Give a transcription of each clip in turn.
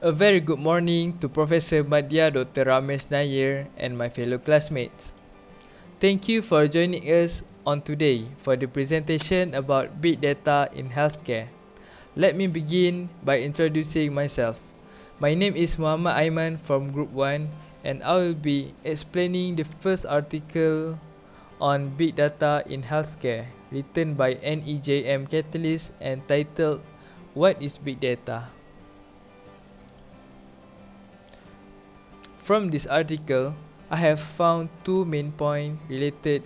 A very good morning to Professor Madhya Dr. Ramesh Nair and my fellow classmates. Thank you for joining us on today for the presentation about big data in healthcare. Let me begin by introducing myself. My name is Muhammad Aiman from Group 1 and I will be explaining the first article on big data in healthcare written by NEJM Catalyst and titled What is Big Data? From this article, I have found two main points related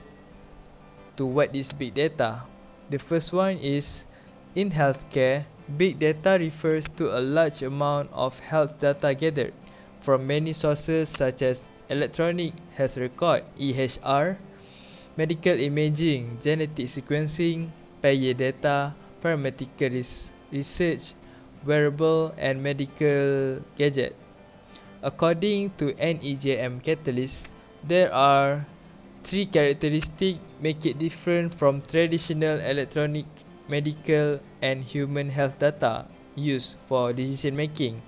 to what is big data. The first one is, in healthcare, big data refers to a large amount of health data gathered from many sources such as electronic health record (EHR), medical imaging, genetic sequencing, payer data, pharmaceutical research, wearable and medical gadget. According to NEJM Catalyst, there are three characteristics make it different from traditional electronic, medical and human health data used for decision making.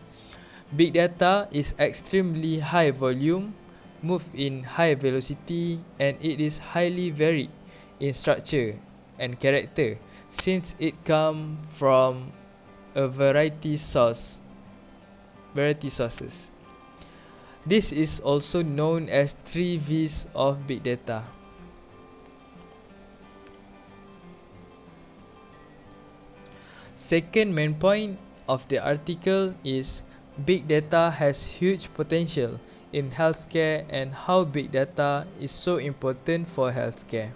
Big data is extremely high volume, move in high velocity, and it is highly varied in structure and character since it comes from a variety sources. This is also known as 3 V's of big data. Second main point of the article is big data has huge potential in healthcare and how big data is so important for healthcare.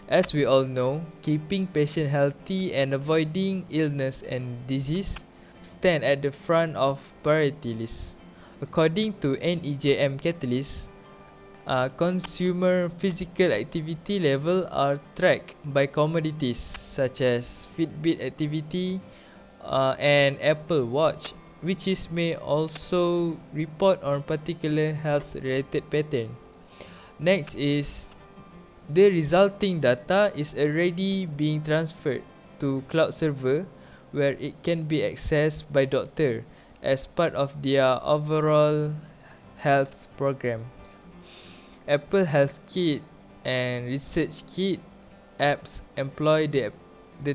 As we all know, keeping patients healthy and avoiding illness and disease stand at the front of priority lists. According to NEJM Catalyst, consumer physical activity level are tracked by commodities such as Fitbit activity and Apple Watch, which may also report on particular health-related pattern. Next is the resulting data is already being transferred to cloud server where it can be accessed by doctor as part of their overall health programs. Apple Health Kit and Research Kit apps employ the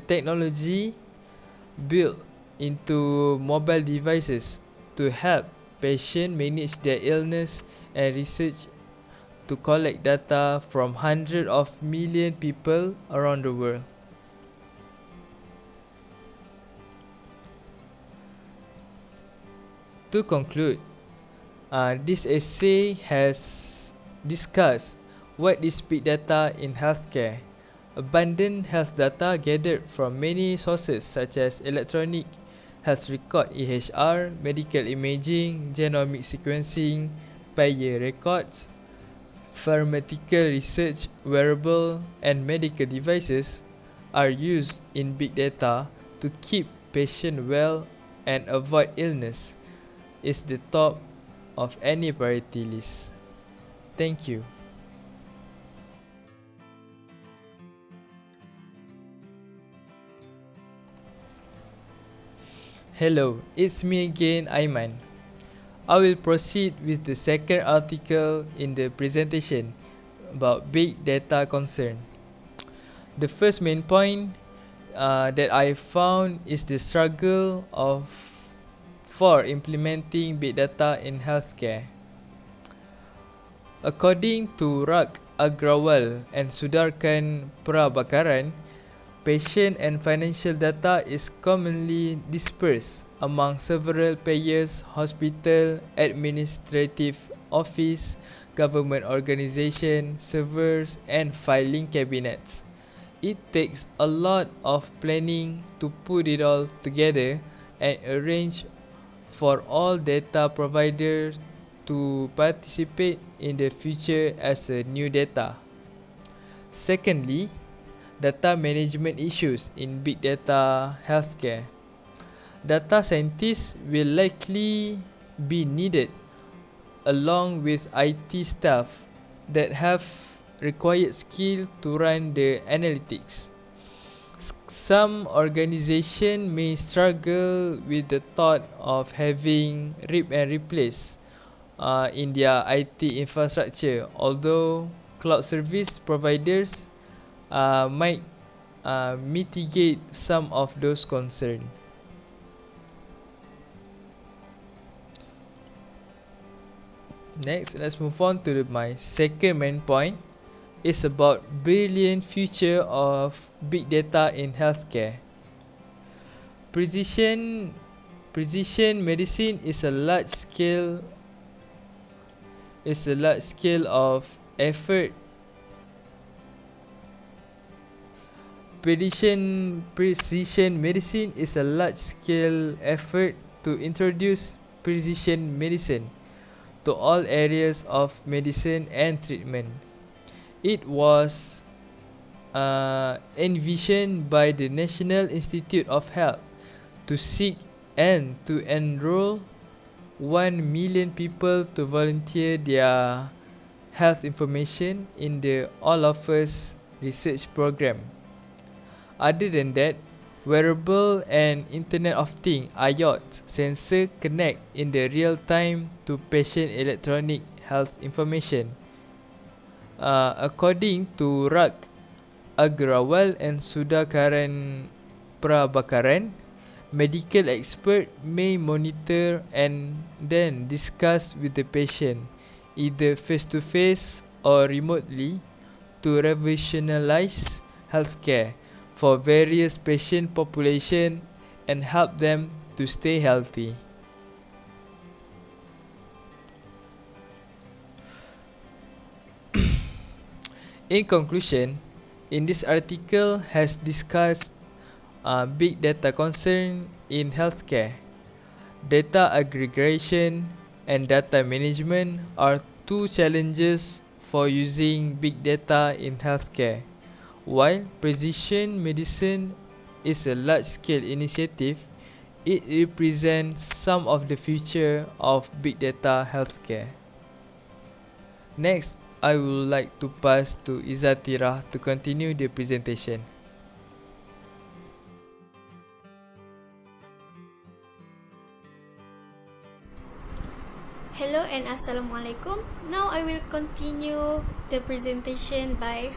technology built into mobile devices to help patients manage their illness and research to collect data from hundreds of million people around the world. To conclude, this essay has discussed what is big data in healthcare. Abundant health data gathered from many sources such as electronic health record (EHR), medical imaging, genomic sequencing, payer records, pharmaceutical research, wearable and medical devices are used in big data to keep patients well and avoid illness. Is the top of any priority list. Thank you. Hello, it's me again, Aiman. I will proceed with the second article in the presentation about big data concern. The first main point that I found is the struggle for implementing big data in healthcare. According to Rak Agrawal and Sudarkan Prabhakaran, patient and financial data is commonly dispersed among several payers, hospital, administrative office, government organization, servers and filing cabinets. It takes a lot of planning to put it all together and arrange for all data providers to participate in the future as a new data. Secondly, data management issues in big data healthcare. Data scientists will likely be needed along with IT staff that have required skill to run the analytics. Some organizations may struggle with the thought of having rip and replace in their IT infrastructure, although cloud service providers might mitigate some of those concerns. Next, let's move on to my second main point. It's about brilliant future of big data in healthcare. Precision medicine is a large scale of effort. Precision medicine is a large scale effort to introduce precision medicine to all areas of medicine and treatment. It was envisioned by the National Institute of Health to seek and to enroll 1 million people to volunteer their health information in the All of Us research program. Other than that, Wearable and Internet of Things (IoT) sensor connect in the real time to patient electronic health information. According to Rag Agrawal and Sudhakaran Prabhakaran, medical expert may monitor and then discuss with the patient, either face-to-face or remotely, to revolutionize healthcare for various patient population and help them to stay healthy. In conclusion, in this article has discussed big data concern in healthcare. Data aggregation and data management are two challenges for using big data in healthcare. While precision medicine is a large-scale initiative, it represents some of the future of big data healthcare. Next, I would like to pass to Izzatira to continue the presentation. Hello and Assalamualaikum. Now I will continue the presentation by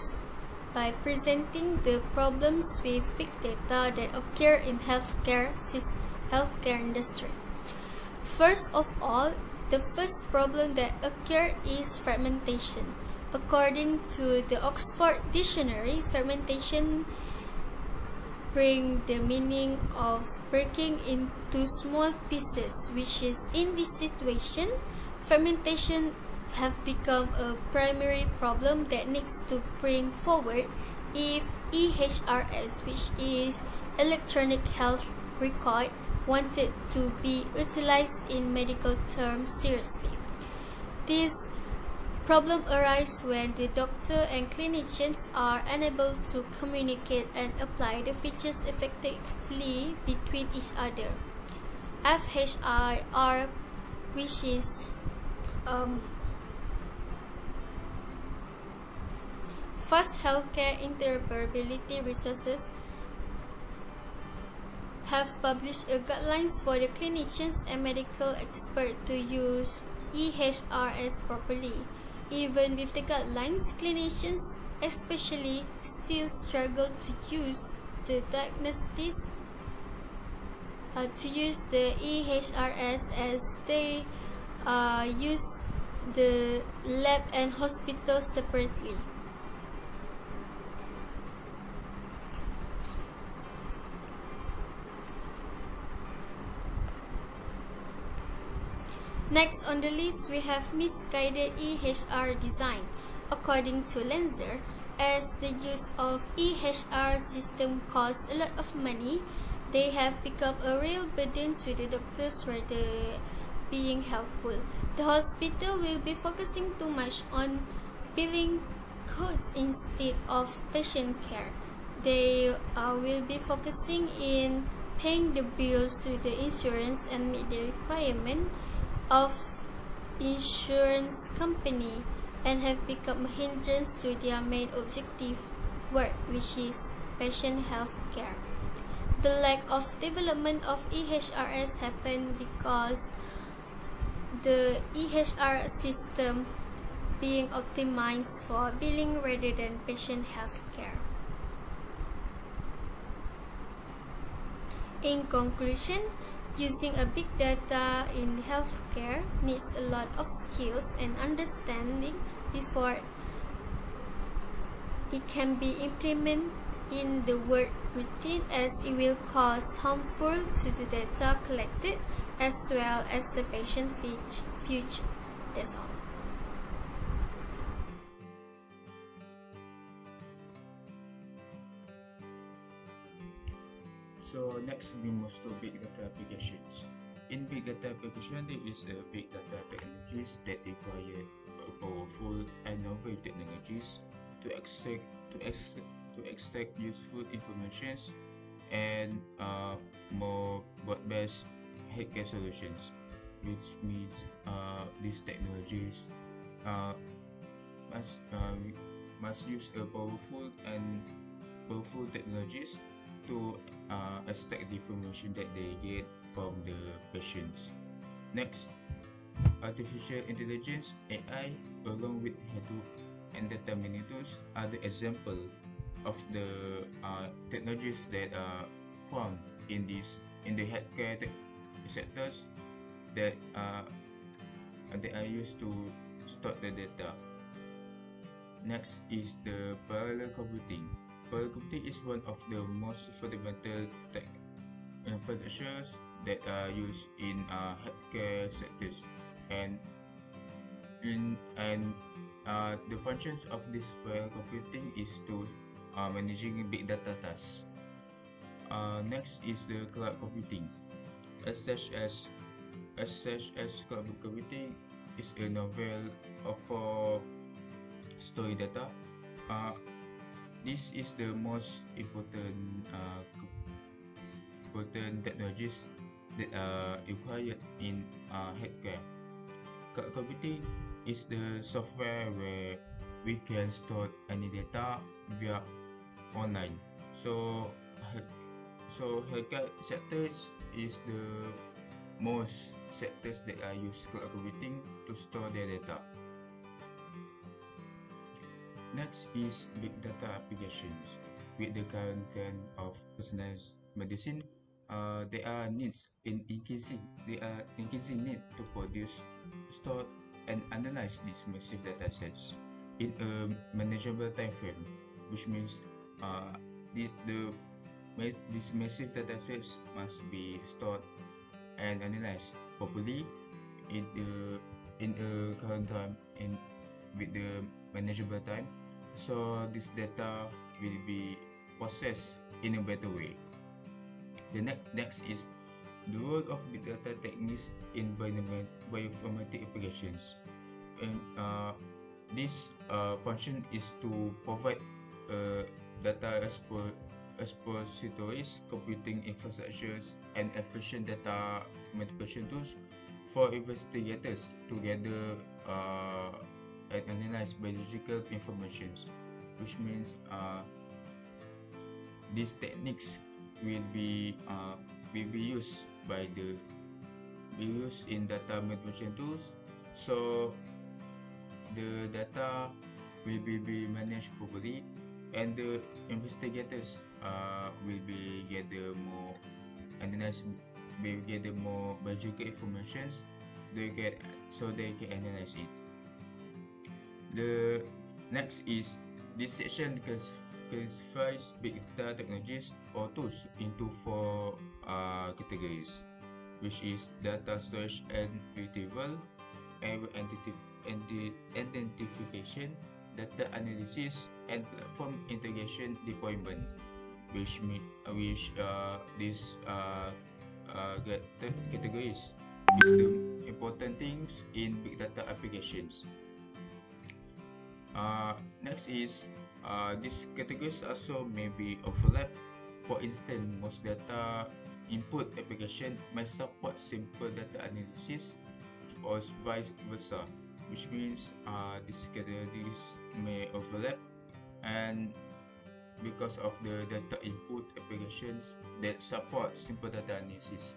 presenting the problems with big data that occur in healthcare industry. First of all, the first problem that occurs is fragmentation. According to the Oxford Dictionary, fragmentation brings the meaning of breaking into small pieces, which is in this situation, fragmentation have become a primary problem that needs to bring forward if EHRS, which is electronic health record, wanted to be utilized in medical terms seriously. This problem arises when the doctor and clinicians are unable to communicate and apply the features effectively between each other. FHIR, which is Fast Healthcare Interoperability Resources, have published a guidelines for the clinicians and medical experts to use EHRS properly. Even with the guidelines, clinicians especially still struggle to use the diagnostics to use the EHRS as they use the lab and hospital separately. Next on the list, we have misguided EHR design. According to Lenzer, as the use of EHR system costs a lot of money, they have become a real burden to the doctors rather being helpful. The hospital will be focusing too much on billing codes instead of patient care. They will be focusing in paying the bills to the insurance and meet the requirement of insurance company and have become a hindrance to their main objective work, which is patient health care. The lack of development of EHRS happened because the EHR system being optimized for billing rather than patient health care. In conclusion, using a big data in healthcare needs a lot of skills and understanding before it can be implemented in the work routine, as it will cause harmful to the data collected as well as the patient future. That's all. So next we move to big data applications. In big data application, there is a big data technologies that require powerful and novel technologies to extract useful information and more broad-based healthcare solutions, which means these technologies must use a powerful technologies to extract the information that they get from the patients. Next, artificial intelligence (AI) along with Hadoop and data mining tools are the example of the technologies that are found in the healthcare sectors that are used to store the data. Next is the parallel computing. Parallel computing is one of the most fundamental features that are used in healthcare sectors, and the functions of this parallel computing is to managing big data tasks. Next is the cloud computing. As such as cloud computing is a novel for storing data. This is the most important technologies that are required in healthcare. Cloud computing is the software where we can store any data via online. So healthcare sectors is the most sectors that are use cloud computing to store their data. Next is big data applications. With the current trend of personalized medicine, there are increasing need to produce, store, and analyze these massive data sets in a manageable time frame, which means these massive data sets must be stored and analyzed properly in a current time and with the manageable time, so this data will be processed in a better way. The next is the role of big data techniques in bioinformatic applications, and this function is to provide data repositories, computing infrastructures, and efficient data manipulation tools for investigators to gather and analyze biological information, which means these techniques will be used in data manipulation tools, so the data will be managed properly, and the investigators will be gather more biological information so they can analyze it. The next is this section classifies big data technologies or tools into four categories, which is data storage and retrieval, error identification, data analysis, and platform integration deployment, which these categories is the important things in big data applications. Next is these categories also may be overlap. For instance, most data input application may support simple data analysis or vice versa, which means these categories may overlap, and because of the data input applications that support simple data analysis.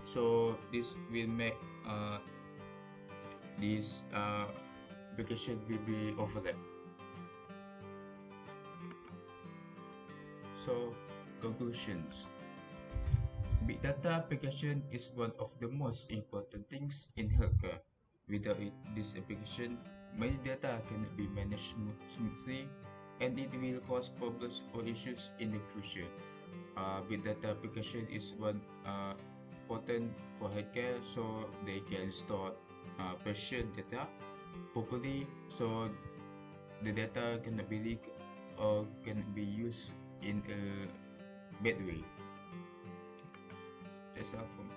So this will make this application will be overlap. So conclusions. Big data application is one of the most important things in healthcare. Without this application, many data cannot be managed smoothly, and it will cause problems or issues in the future. Big data application is one important for healthcare, so they can store patient data properly, so the data cannot be leaked or can be used in a bad way. That's all from